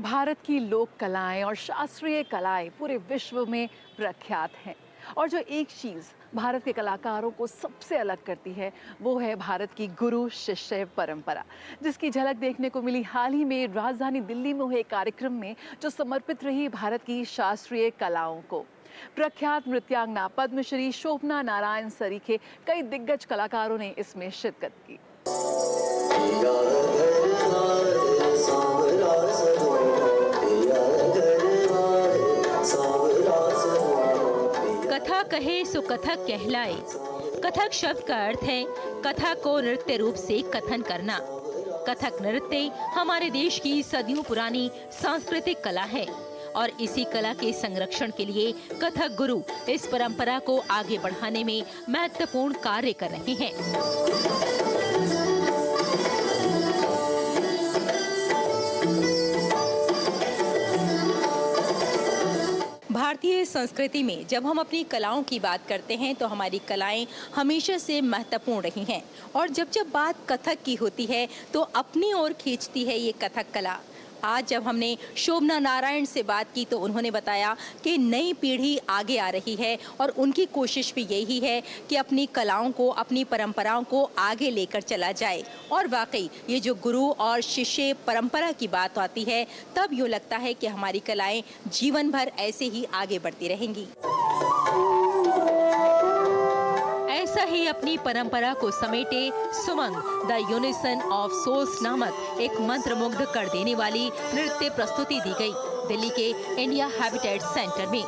भारत की लोक कलाएं और शास्त्रीय कलाएं पूरे विश्व में प्रख्यात हैं। और जो एक चीज़ भारत के कलाकारों को सबसे अलग करती है वो है भारत की गुरु शिष्य परंपरा, जिसकी झलक देखने को मिली हाल ही में राजधानी दिल्ली में हुए कार्यक्रम में, जो समर्पित रही भारत की शास्त्रीय कलाओं को। प्रख्यात नृत्यांगना पद्मश्री शोभना नारायण सरीखे कई दिग्गज कलाकारों ने इसमें शिरकत की। कथा कहे सो कथक कहलाए। कथक शब्द का अर्थ है कथा को नृत्य रूप से कथन करना। कथक नृत्य हमारे देश की सदियों पुरानी सांस्कृतिक कला है और इसी कला के संरक्षण के लिए कथक गुरु इस परंपरा को आगे बढ़ाने में महत्वपूर्ण कार्य कर रहे हैं। भारतीय संस्कृति में जब हम अपनी कलाओं की बात करते हैं तो हमारी कलाएं हमेशा से महत्वपूर्ण रही हैं और जब जब बात कथक की होती है तो अपनी ओर खींचती है ये कथक कला। आज जब हमने शोभना नारायण से बात की तो उन्होंने बताया कि नई पीढ़ी आगे आ रही है और उनकी कोशिश भी यही है कि अपनी कलाओं को, अपनी परंपराओं को आगे लेकर चला जाए। और वाकई ये जो गुरु और शिष्य परंपरा की बात आती है तब यूँ लगता है कि हमारी कलाएं जीवन भर ऐसे ही आगे बढ़ती रहेंगी। ऐसा ही अपनी परंपरा को समेटे सुमंग द यूनिसन ऑफ सोल्स नामक एक मंत्रमुग्ध कर देने वाली नृत्य प्रस्तुति दी गई दिल्ली के इंडिया हैबिटेट सेंटर में,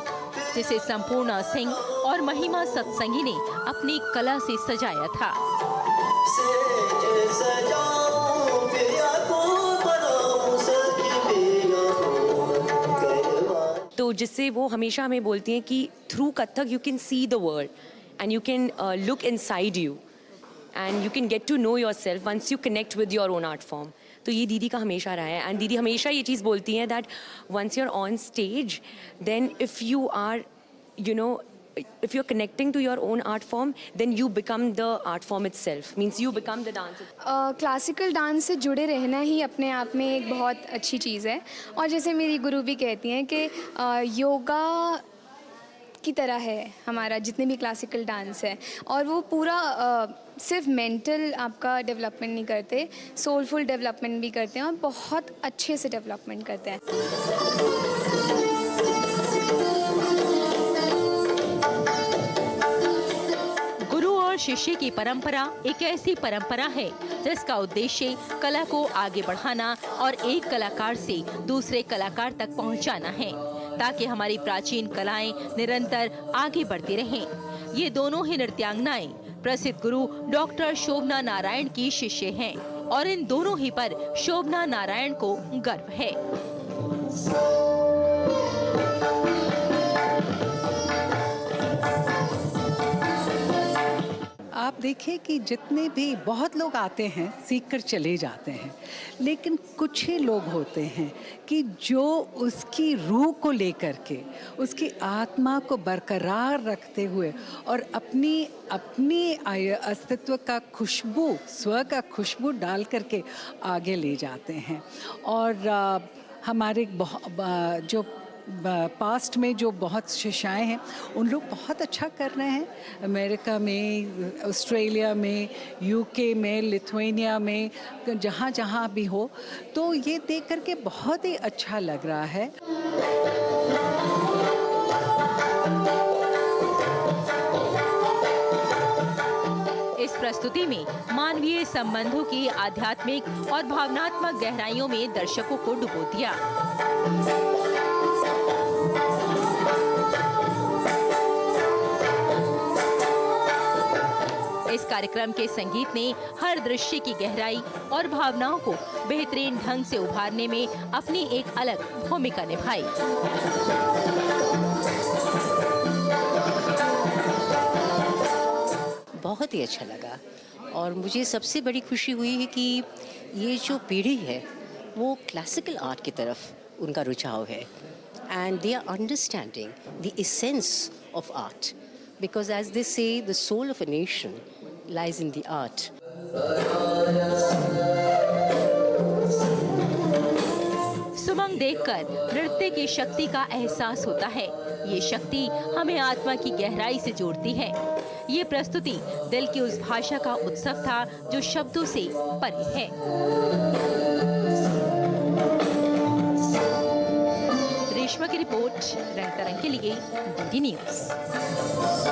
जिसे संपूर्णा सिंह और महिमा सत्संगी ने अपनी कला से सजाया था। तो जिससे वो हमेशा हमें बोलती हैं कि through Kathak you can see the world and you can look inside you and you can get to know yourself once you connect with your own art form. तो ये दीदी का हमेशा रहा है एंड दीदी हमेशा ये चीज़ बोलती हैं that once you're on stage then if you are you know if you're connecting to your own art form then you become the art form itself, means you become the dancer. Classical dance से जुड़े रहना ही अपने आप में एक बहुत अच्छी चीज़ है और जैसे मेरी गुरु भी कहती हैं कि योगा की तरह है हमारा जितने भी क्लासिकल डांस है और वो पूरा सिर्फ मेंटल आपका डेवलपमेंट नहीं करते, सोलफुल डेवलपमेंट भी करते हैं और बहुत अच्छे से डेवलपमेंट करते हैं। गुरु और शिष्य की परंपरा एक ऐसी परंपरा है जिसका उद्देश्य कला को आगे बढ़ाना और एक कलाकार से दूसरे कलाकार तक पहुंचाना है ताकि हमारी प्राचीन कलाएं निरंतर आगे बढ़ती रहें। ये दोनों ही नृत्यांगनाएं प्रसिद्ध गुरु डॉक्टर शोभना नारायण की शिष्य हैं और इन दोनों ही पर शोभना नारायण को गर्व है। आप देखिए कि जितने भी बहुत लोग आते हैं सीख कर चले जाते हैं, लेकिन कुछ ही लोग होते हैं कि जो उसकी रूह को लेकर के उसकी आत्मा को बरकरार रखते हुए और अपनी अस्तित्व का खुशबू, स्व का खुशबू डाल करके आगे ले जाते हैं। और हमारे जो पास्ट में जो बहुत शिष्याएँ हैं उन लोग बहुत अच्छा कर रहे हैं, अमेरिका में, ऑस्ट्रेलिया में, यूके में, लिथुआनिया में, जहाँ जहाँ भी हो, तो ये देख करके बहुत ही अच्छा लग रहा है। इस प्रस्तुति में मानवीय संबंधों की आध्यात्मिक और भावनात्मक गहराइयों में दर्शकों को डुबो दिया। इस कार्यक्रम के संगीत ने हर दृश्य की गहराई और भावनाओं को बेहतरीन ढंग से उभारने में अपनी एक अलग भूमिका निभाई। बहुत ही अच्छा लगा और मुझे सबसे बड़ी खुशी हुई है कि ये जो पीढ़ी है वो क्लासिकल आर्ट की तरफ उनका रुझाव है and they are understanding the essence of art, because as they say the soul of a nation lies in the art. उमंग देखकर नृत्य की शक्ति का एहसास होता है। ये शक्ति हमें आत्मा की गहराई से जोड़ती है। ये प्रस्तुति दिल की उस भाषा का उत्सव था जो शब्दों से परे है। रेशमा की रिपोर्ट, रंग तरंग के लिए, डीडी न्यूज़।